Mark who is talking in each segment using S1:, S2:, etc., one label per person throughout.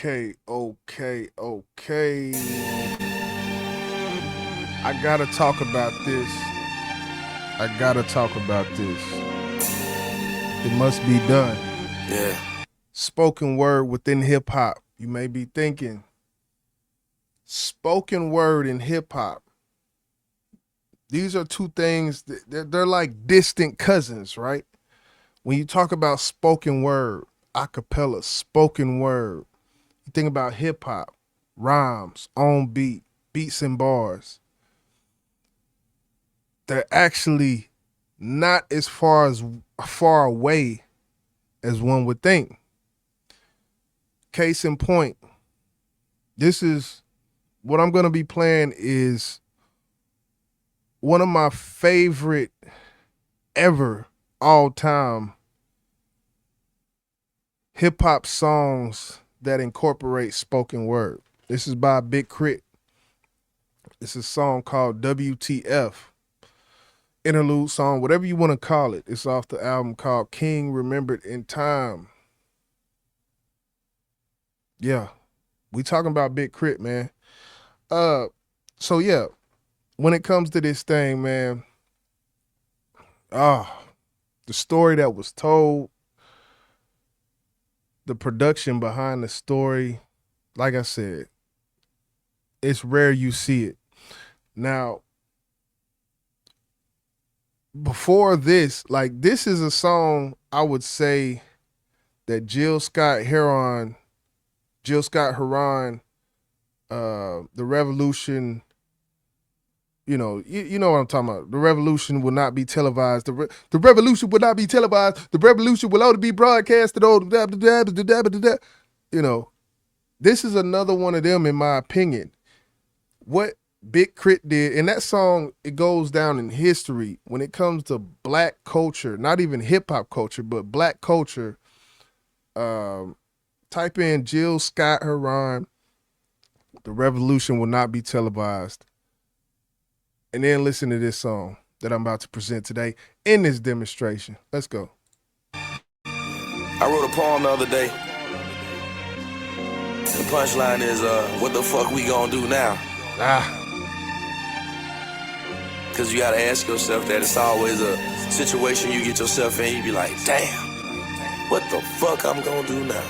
S1: Okay. I gotta talk about this. It must be done.
S2: Yeah.
S1: Spoken word within hip hop. You may be thinking, spoken word and hip hop. These are two things that they're like distant cousins, right? When you talk about spoken word, a cappella, spoken word, you think about hip hop, rhymes, on beat, beats and bars. They're actually not as far away as one would think. Case in point, this is what I'm going to be playing is one of my favorite ever all-time hip-hop songs that incorporate spoken word. This is by Big KRIT. It's a song called WTF. Interlude song, whatever you want to call it. It's off the album called King Remembered in Time. Yeah, we talking about Big KRIT, man. So yeah, when it comes to this thing, man, the story that was told, the production behind the story, like I said, it's rare you see it. Now, before this, like this is a song I would say that Jill Scott Heron, the Revolution, you know what I'm talking about. The Revolution will not be televised. The Revolution will not be televised. The Revolution will only be broadcasted on. You know, this is another one of them, in my opinion. What Big KRIT did, and that song, it goes down in history when it comes to black culture, not even hip hop culture, but black culture. Type in Jill Scott Heron, The Revolution Will Not Be Televised, and then listen to this song that I'm about to present today in this demonstration. Let's go.
S2: I wrote a poem the other day. The punchline is, what the fuck we gonna do now? Cause you gotta ask yourself that. It's always a situation you get yourself in, you be like, damn, what the fuck I'm gonna do now?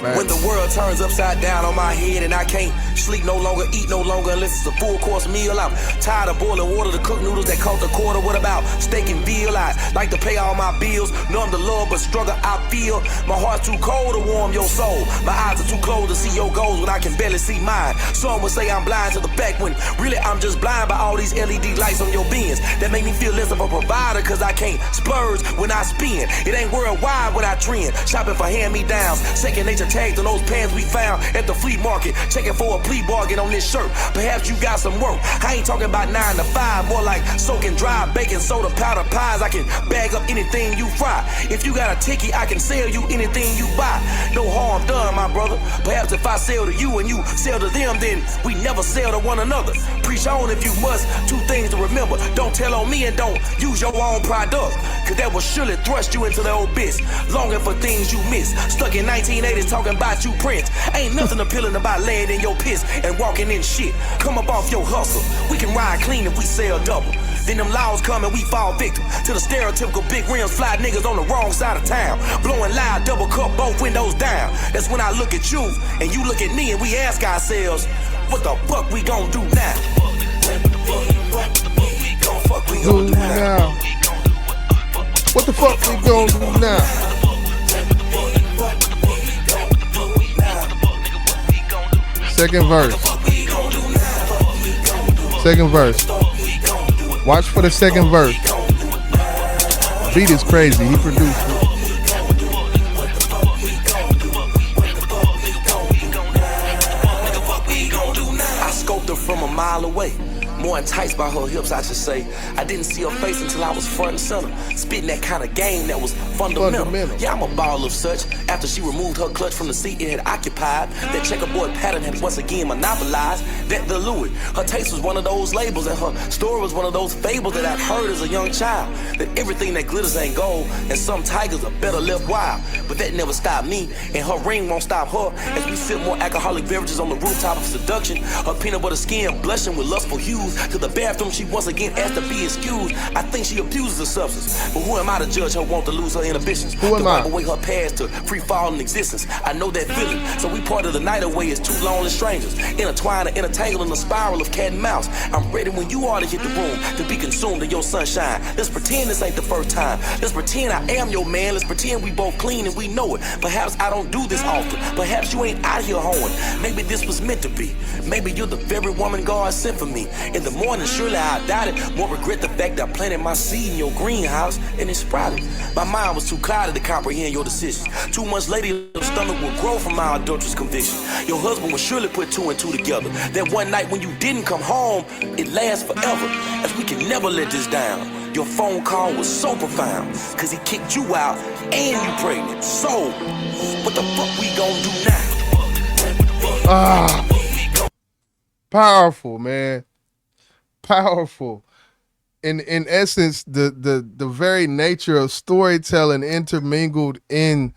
S1: Facts.
S2: When the world turns upside down on my head and I can't sleep no longer, eat no longer unless it's a full course meal. I'm tired of boiling water to cook noodles that cost a quarter. What about steak and veal? I like to pay all my bills. Know I'm the Lord, but struggle I feel. My heart's too cold to warm your soul. My eyes are too closed to see your goals when I can barely see mine. Some would say I'm blind to the fact when really I'm just blind by all these LED lights on your bins that make me feel less of a provider cause I can't splurge when I spend. It ain't worldwide when I trend. Shopping for hand-me-downs. Second nature tags on those pants we found at the flea market. Checking for a plea bargain on this shirt. Perhaps you got some work. I ain't talking about 9 to 5, more like soaking dry baking soda powder pies. I can bag up anything you fry. If you got a ticket, I can sell you anything you buy. No harm done, my brother. Perhaps if I sell to you and you sell to them, then we never sell to one another. Preach on if you must. 2 things to remember. Don't tell on me and don't use your own product. Cause that will surely thrust you into the abyss. Longing for things you miss. Stuck in 1980s talking about you prince. Ain't nothing appealing about laying in your piss and walking in shit. Come up off your hustle. We can ride clean if we sell double. Then them laws come and we fall victim to the stereotypical big rims fly niggas on the wrong side of town. Blowing loud, double cup, both windows down. That's when I look at you and you look at me and we ask ourselves, what the fuck we gon' do now?
S1: What the fuck we gon' do now? Second verse. Watch for the second verse. Beat is crazy. He produced it.
S2: I scoped her from a mile away. more enticed by her hips, I should say. I didn't see her face until I was front and center, spitting that kind of game that was fundamental. Yeah, I'm a ball of such. After she removed her clutch from the seat it had occupied, that checkerboard pattern had once again monopolized that the Louis. Her taste was one of those labels, and her story was one of those fables that I'd heard as a young child. That everything that glitters ain't gold, and some tigers are better left wild. But that never stopped me, and her ring won't stop her. As we sip more alcoholic beverages on the rooftop of seduction, her peanut butter skin blushing with lustful hues. To the bathroom she once again asked to be excused. I think she abuses the substance, but who am I to judge her want to lose her inhibitions?
S1: Who am
S2: to
S1: I?
S2: wipe away her past to free falling existence. I know that feeling, so we parted the night away as two lonely strangers, intertwined and entangled in a spiral of cat and mouse. I'm ready when you are to hit the room, to be consumed in your sunshine. Let's pretend this ain't the first time. Let's pretend I am your man. Let's pretend we both clean and we know it. Perhaps I don't do this often. Perhaps you ain't out here hoeing. Maybe this was meant to be. Maybe you're the very woman God sent for me. In the morning, surely I doubt it. Won't regret the fact that I planted my seed in your greenhouse and it sprouted. My mind was too clouded to comprehend your decisions. 2 months later, your stomach will grow from my adulterous conviction. Your husband will surely put 2 and 2 together. That one night when you didn't come home, it lasts forever. As we can never let this down. Your phone call was so profound, cause he kicked you out and you pregnant. So, what the fuck we gon' do now?
S1: Powerful, man. Powerful. In essence, the very nature of storytelling intermingled in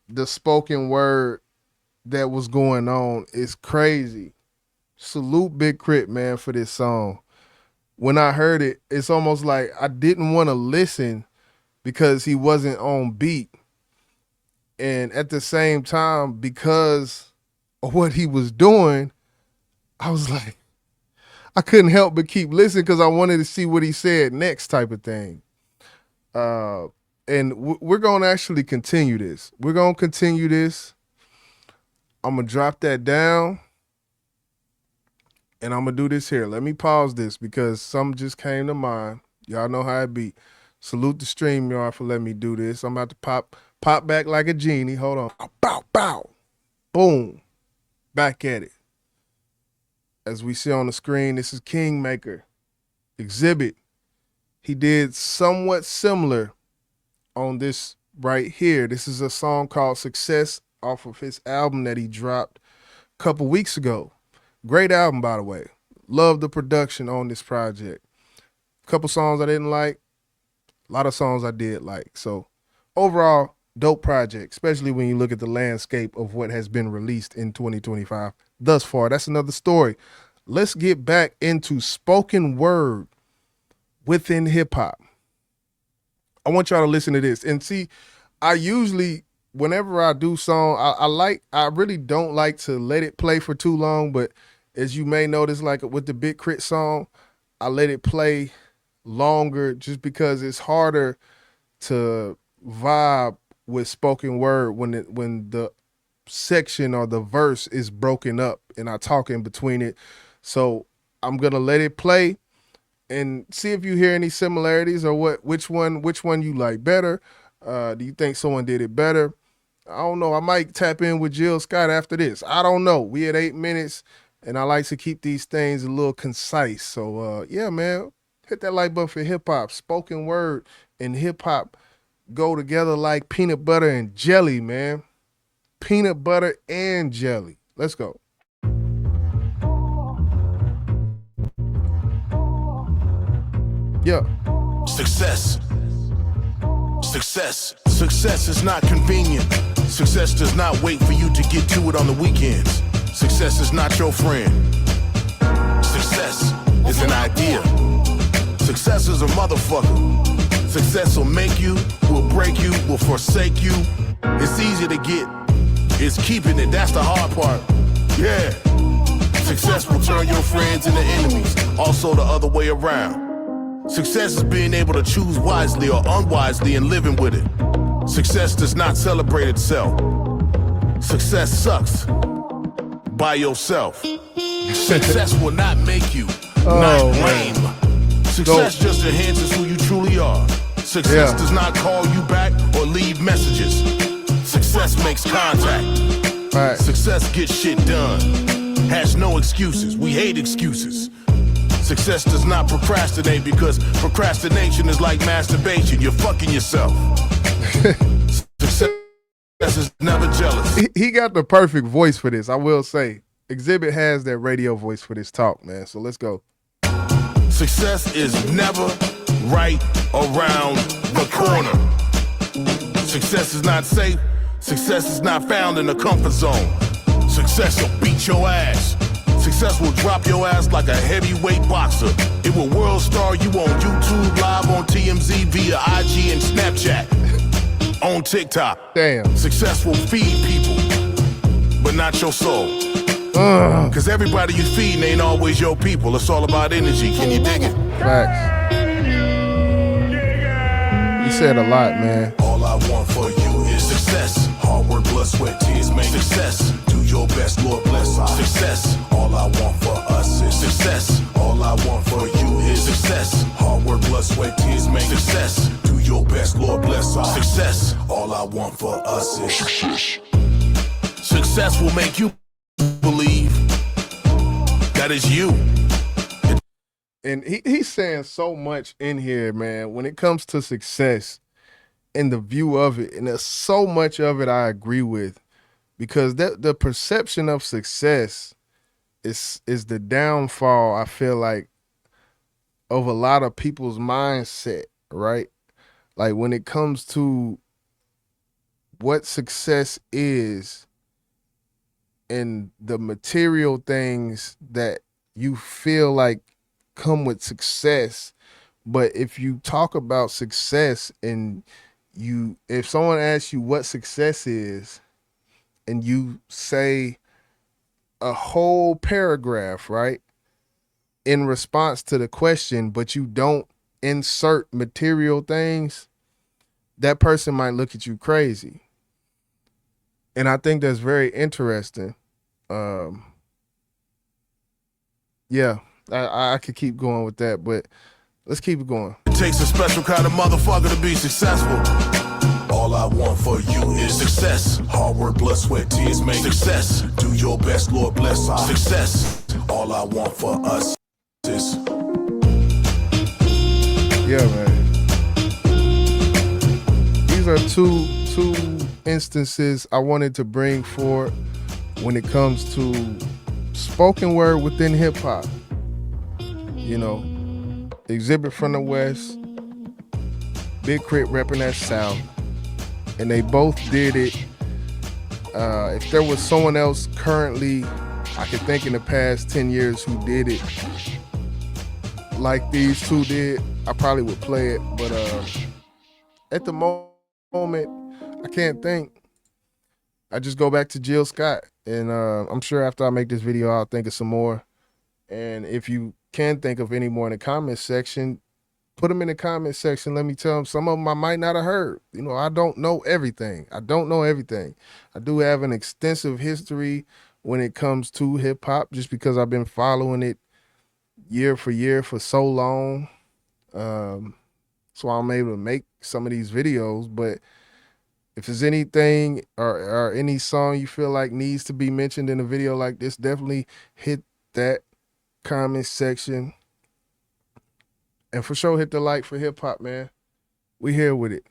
S1: the spoken word that was going on is crazy. Salute Big KRIT, man, for this song. When I heard it, it's almost like I didn't want to listen because he wasn't on beat. And at the same time, because of what he was doing, I was like, I couldn't help but keep listening because I wanted to see what he said next type of thing. And we're going to actually continue this. We're going to continue this. I'm going to drop that down. And I'm going to do this here. Let me pause this because something just came to mind. Y'all know how it be. Salute the StreamYard for letting me do this. I'm about to pop back like a genie. Hold on. Bow, bow. Boom. Back at it. As we see on the screen, this is Kingmaker. Xzibit. He did somewhat similar on this right here. This is a song called Success off of his album that he dropped a couple weeks ago. Great album, by the way. Love the production on this project. A couple songs I didn't like. A lot of songs I did like. So overall, dope project, especially when you look at the landscape of what has been released in 2025 thus far. That's another story. Let's get back into spoken word within hip hop. I want y'all to listen to this. And see, I usually, whenever I do song, I really don't like to let it play for too long, but as you may notice, like with the Big KRIT song, I let it play longer just because it's harder to vibe with spoken word when the section or the verse is broken up and I talk in between it. So I'm gonna let it play and see if you hear any similarities or which one you like better. Do you think someone did it better? I don't know. I might tap in with Jill Scott after this. I don't know. We at 8 minutes. And I like to keep these things a little concise. So, yeah, man, hit that like button for hip-hop. Spoken word and hip-hop go together like peanut butter and jelly, man. Peanut butter and jelly. Let's go. Yeah.
S3: Success. Success is not convenient. Success does not wait for you to get to it on the weekends. Success is not your friend. Success is an idea. Success is a motherfucker. Success will make you, will break you, will forsake you. It's easy to get. It's keeping it. That's the hard part. Yeah. Success will turn your friends into enemies. Also the other way around. Success is being able to choose wisely or unwisely and living with it. Success does not celebrate itself. Success sucks. By yourself. Success will not make you, not lame. Success just enhances who you truly are. Success does not call you back or leave messages. Success makes contact.
S1: Right.
S3: Success gets shit done. Has no excuses. We hate excuses. Success does not procrastinate because procrastination is like masturbation. You're fucking yourself. Success is never jealous.
S1: He got the perfect voice for this, I will say. Xzibit has that radio voice for this talk, man. So let's go.
S3: Success is never right around the corner. Success is not safe. Success is not found in the comfort zone. Success will beat your ass. Success will drop your ass like a heavyweight boxer. It will world star you on YouTube, live on TMZ, via IG and Snapchat, on TikTok.
S1: Damn.
S3: Success will feed people, but not your soul. Cause everybody you feeding ain't always your people. It's all about energy. Can you dig it?
S1: Facts. You said a lot, man.
S3: All I want for you is success. Hard work, blood, sweat, tears make success. Do your best, Lord bless our success. All I want for us is success. All I want for you is success. Hard work, blood, sweat, tears make success. Do your best, Lord bless our success. All I want for us is success. Success will make you believe that is you.
S1: And he's saying so much in here, man, when it comes to success and the view of it. And there's so much of it I agree with, because the perception of success is the downfall, I feel like, of a lot of people's mindset, right? Like when it comes to what success is and the material things that you feel like come with success. But if you talk about success and if someone asks you what success is and you say a whole paragraph, right, in response to the question, but you don't insert material things, that person might look at you crazy. And I think that's very interesting. Yeah, I could keep going with that, but let's keep it going.
S3: It takes a special kind of motherfucker to be successful. All I want for you is success. Hard work, blood, sweat, tears make success. Do your best, Lord bless our success. All I want for us is.
S1: Yeah, man. These are two instances I wanted to bring forward when it comes to spoken word within hip hop. You know, Xzibit from the West, Big KRIT repping that South, and they both did it. If there was someone else currently, I could think in the past 10 years who did it like these two did, I probably would play it. But at the moment, I can't think. I just go back to Jill Scott, and I'm sure after I make this video, I'll think of some more. And if you can think of any more in the comment section, put them in the comment section. Let me tell them. Some of them I might not have heard. You know, I don't know everything. I do have an extensive history when it comes to hip hop, just because I've been following it year for year for so long. So I'm able to make some of these videos. But if there's anything or any song you feel like needs to be mentioned in a video like this, definitely hit that comment section. And for sure, hit the like for hip hop, man. We here with it.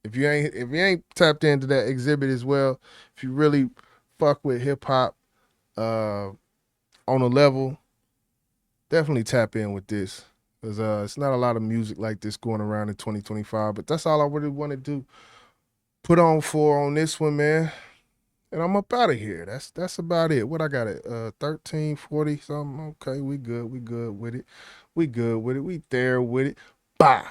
S1: If you ain't tapped into that Xzibit as well, if you really fuck with hip hop on a level, definitely tap in with this. Cause it's not a lot of music like this going around in 2025. But that's all I really want to do. Put on this one, man. And I'm up out of here. That's about it. What I got it? 1340 something. Okay, we good with it. We there with it. Bye.